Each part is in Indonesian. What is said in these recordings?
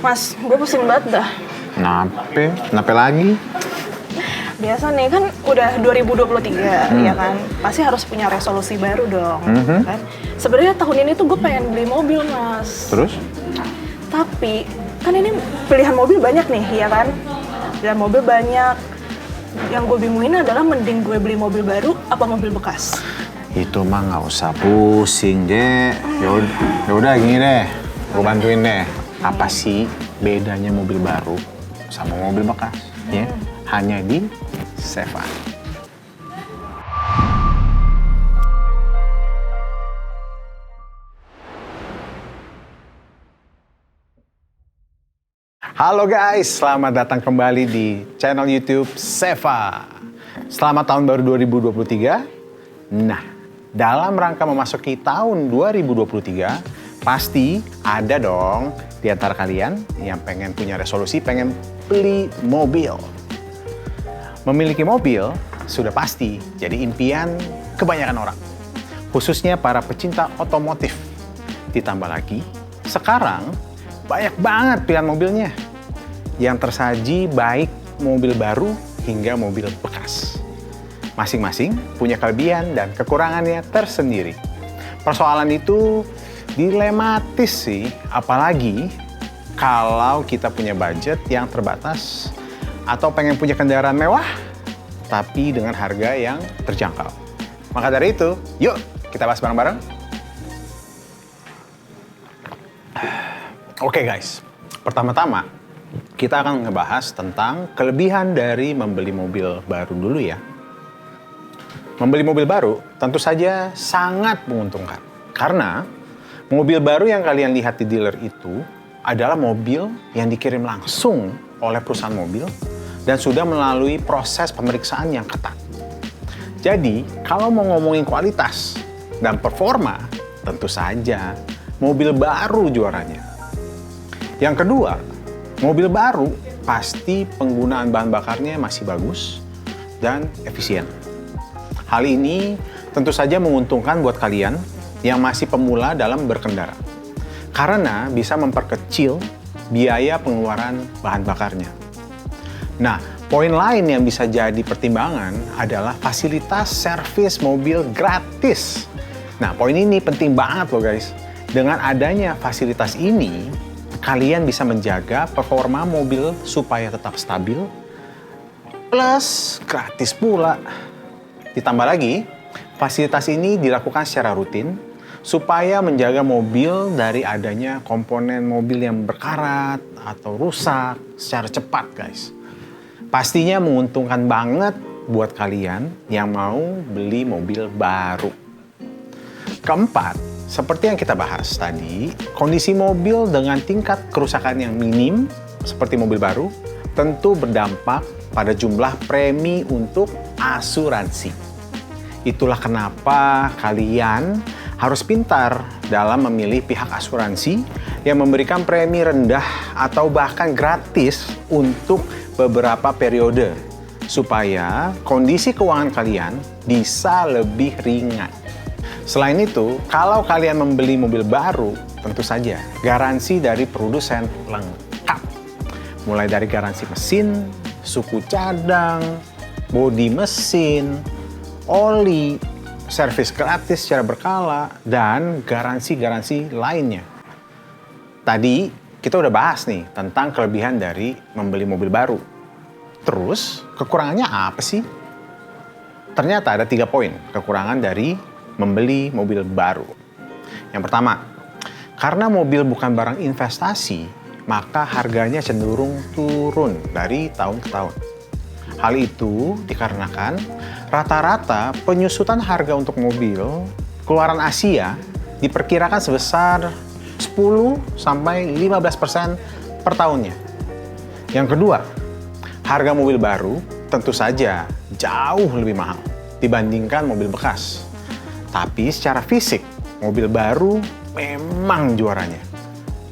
Mas, gue pusing banget dah. Kenapa lagi? Biasa nih kan udah 2023 ya kan, pasti harus punya resolusi baru dong. Kan? Sebenarnya tahun ini tuh gue pengen beli mobil, Mas. Terus? Tapi kan ini pilihan mobil banyak nih, ya kan? Pilihan mobil banyak. Yang gue bingungin adalah mending gue beli mobil baru apa mobil bekas. Itu mah nggak usah pusing, Dek. Yaudah gini deh, gue bantuin deh. Apa sih bedanya mobil baru sama mobil bekas? Ya, hanya di Seva. Halo guys, selamat datang kembali di channel YouTube Seva. Selamat tahun baru 2023. Nah, dalam rangka memasuki tahun 2023, pasti ada dong di antara kalian yang pengen punya resolusi pengen beli mobil. Memiliki mobil sudah pasti jadi impian kebanyakan orang, khususnya para pecinta otomotif. Ditambah lagi, sekarang banyak banget pilihan mobilnya yang tersaji baik mobil baru hingga mobil bekas. Masing-masing punya kelebihan dan kekurangannya tersendiri. Persoalan itu dilematis sih, apalagi kalau kita punya budget yang terbatas atau pengen punya kendaraan mewah tapi dengan harga yang terjangkau. Maka dari itu, yuk kita bahas bareng-bareng. Oke guys, pertama-tama kita akan ngebahas tentang kelebihan dari membeli mobil baru dulu ya. Membeli mobil baru tentu saja sangat menguntungkan. Karena mobil baru yang kalian lihat di dealer itu adalah mobil yang dikirim langsung oleh perusahaan mobil dan sudah melalui proses pemeriksaan yang ketat. Jadi, kalau mau ngomongin kualitas dan performa, tentu saja mobil baru juaranya. Yang kedua, mobil baru pasti penggunaan bahan bakarnya masih bagus dan efisien. Hal ini tentu saja menguntungkan buat kalian yang masih pemula dalam berkendara. Karena bisa memperkecil biaya pengeluaran bahan bakarnya. Nah, poin lain yang bisa jadi pertimbangan adalah fasilitas servis mobil gratis. Nah, poin ini penting banget loh guys. Dengan adanya fasilitas ini, kalian bisa menjaga performa mobil supaya tetap stabil, plus gratis pula. Ditambah lagi, fasilitas ini dilakukan secara rutin supaya menjaga mobil dari adanya komponen mobil yang berkarat atau rusak secara cepat guys. Pastinya menguntungkan banget buat kalian yang mau beli mobil baru. Keempat, seperti yang kita bahas tadi, kondisi mobil dengan tingkat kerusakan yang minim seperti mobil baru tentu berdampak pada jumlah premi untuk asuransi. Itulah kenapa kalian harus pintar dalam memilih pihak asuransi yang memberikan premi rendah atau bahkan gratis untuk beberapa periode supaya kondisi keuangan kalian bisa lebih ringan. Selain itu, kalau kalian membeli mobil baru, tentu saja garansi dari produsen lengkap. Mulai dari garansi mesin, suku cadang, bodi mesin, oli, servis gratis secara berkala, dan garansi-garansi lainnya. Tadi kita udah bahas nih tentang kelebihan dari membeli mobil baru. Terus, kekurangannya apa sih? Ternyata ada 3 poin kekurangan dari membeli mobil baru. Yang pertama, karena mobil bukan barang investasi, maka harganya cenderung turun dari tahun ke tahun. Hal itu dikarenakan rata-rata penyusutan harga untuk mobil keluaran Asia diperkirakan sebesar 10-15% per tahunnya. Yang kedua, harga mobil baru tentu saja jauh lebih mahal dibandingkan mobil bekas. Tapi secara fisik, mobil baru memang juaranya.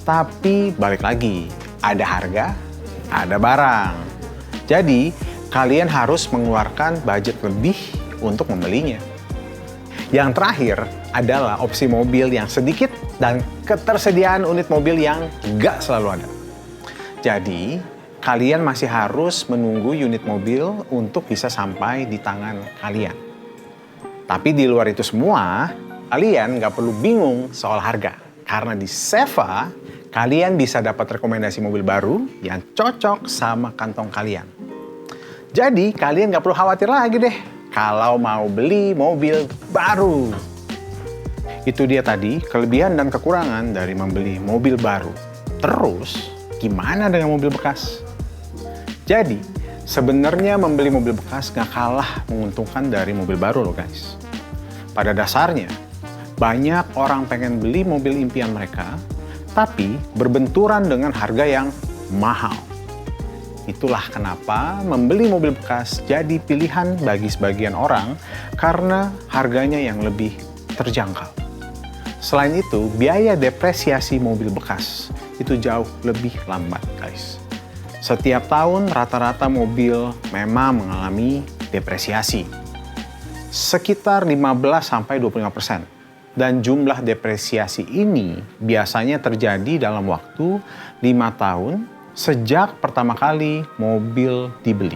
Tapi balik lagi, ada harga, ada barang. Jadi, kalian harus mengeluarkan budget lebih untuk membelinya. Yang terakhir adalah opsi mobil yang sedikit dan ketersediaan unit mobil yang nggak selalu ada. Jadi, kalian masih harus menunggu unit mobil untuk bisa sampai di tangan kalian. Tapi di luar itu semua, kalian nggak perlu bingung soal harga. Karena di Seva, kalian bisa dapat rekomendasi mobil baru yang cocok sama kantong kalian. Jadi, kalian nggak perlu khawatir lagi deh kalau mau beli mobil baru. Itu dia tadi kelebihan dan kekurangan dari membeli mobil baru. Terus, gimana dengan mobil bekas? Jadi, sebenarnya membeli mobil bekas nggak kalah menguntungkan dari mobil baru loh guys. Pada dasarnya, banyak orang pengen beli mobil impian mereka, tapi berbenturan dengan harga yang mahal. Itulah kenapa membeli mobil bekas jadi pilihan bagi sebagian orang karena harganya yang lebih terjangkau. Selain itu, biaya depresiasi mobil bekas itu jauh lebih lambat guys. Setiap tahun rata-rata mobil memang mengalami depresiasi. Sekitar 15-25%. Dan jumlah depresiasi ini biasanya terjadi dalam waktu 5 tahun sejak pertama kali mobil dibeli.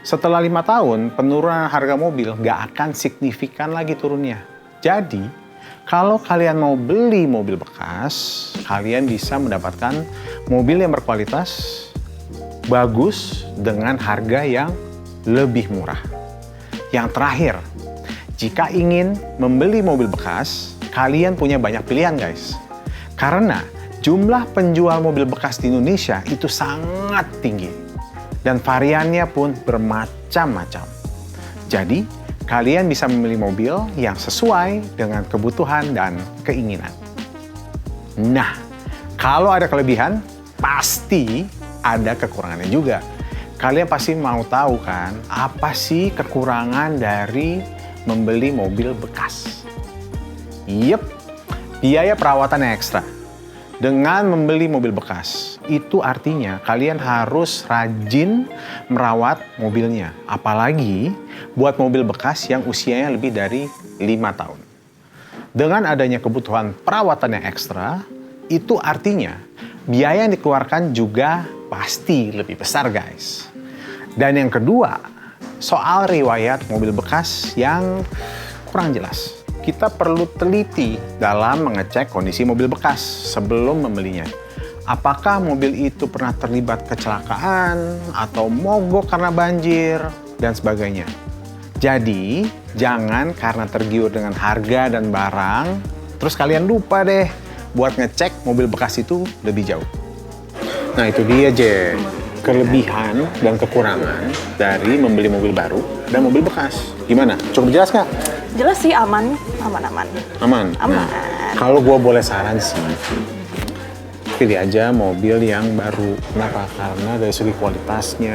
Setelah 5 tahun, penurunan harga mobil nggak akan signifikan lagi turunnya. Jadi, kalau kalian mau beli mobil bekas, kalian bisa mendapatkan mobil yang berkualitas, bagus, dengan harga yang lebih murah. Yang terakhir, jika ingin membeli mobil bekas, kalian punya banyak pilihan guys. Karena jumlah penjual mobil bekas di Indonesia itu sangat tinggi. Dan variannya pun bermacam-macam. Jadi, kalian bisa memilih mobil yang sesuai dengan kebutuhan dan keinginan. Nah, kalau ada kelebihan, pasti ada kekurangannya juga. Kalian pasti mau tahu kan, apa sih kekurangan dari membeli mobil bekas? Yep, biaya perawatan yang ekstra. Dengan membeli mobil bekas, itu artinya kalian harus rajin merawat mobilnya. Apalagi buat mobil bekas yang usianya lebih dari 5 tahun. Dengan adanya kebutuhan perawatan yang ekstra, itu artinya biaya yang dikeluarkan juga pasti lebih besar guys. Dan yang kedua, soal riwayat mobil bekas yang kurang jelas. Kita perlu teliti dalam mengecek kondisi mobil bekas sebelum membelinya. Apakah mobil itu pernah terlibat kecelakaan atau mogok karena banjir dan sebagainya. Jadi, jangan karena tergiur dengan harga dan barang, terus kalian lupa deh buat ngecek mobil bekas itu lebih jauh. Nah, itu dia, kelebihan dan kekurangan dari membeli mobil baru dan mobil bekas. Gimana? Cukup jelas nggak? Jelas sih, aman. Aman? Nah, kalau gue boleh saran sih, pilih aja mobil yang baru. Kenapa? Karena dari segi kualitasnya,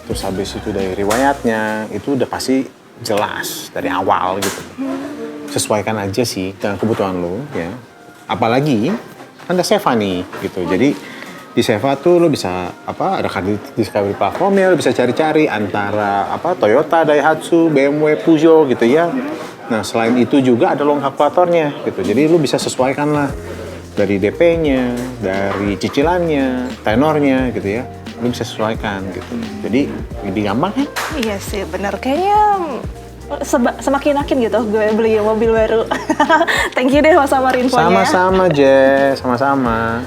terus habis itu dari riwayatnya, itu udah pasti jelas dari awal gitu. Sesuaikan aja sih dengan kebutuhan lo, ya. Apalagi, kan ada Seva nih, gitu. Jadi, di Seva tuh lo bisa ada Discovery platformnya, lo bisa cari-cari antara Toyota, Daihatsu, BMW, Peugeot gitu ya. Nah, selain itu juga ada loan kalkulatornya gitu. Jadi lo bisa sesuaikan lah dari DP-nya, dari cicilannya, tenornya gitu ya. Lo bisa sesuaikan gitu. Jadi lebih gampang kan? Iya sih, bener. Kayaknya semakin yakin gitu gue beli mobil baru. Thank you deh Mas Amar infonya. Sama-sama, Jess. Sama-sama.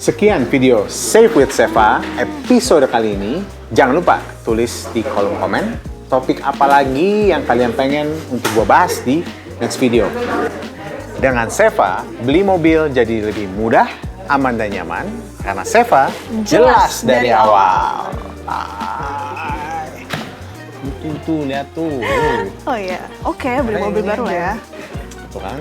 Sekian video Save with Seva episode kali ini. Jangan lupa tulis di kolom komen topik apa lagi yang kalian pengen untuk gue bahas di next video. Dengan Seva, beli mobil jadi lebih mudah, aman dan nyaman. Karena Seva jelas dari awal. Tuh, lihat tuh. Oh iya, oke, beli mobil baru ya. Tuh kan.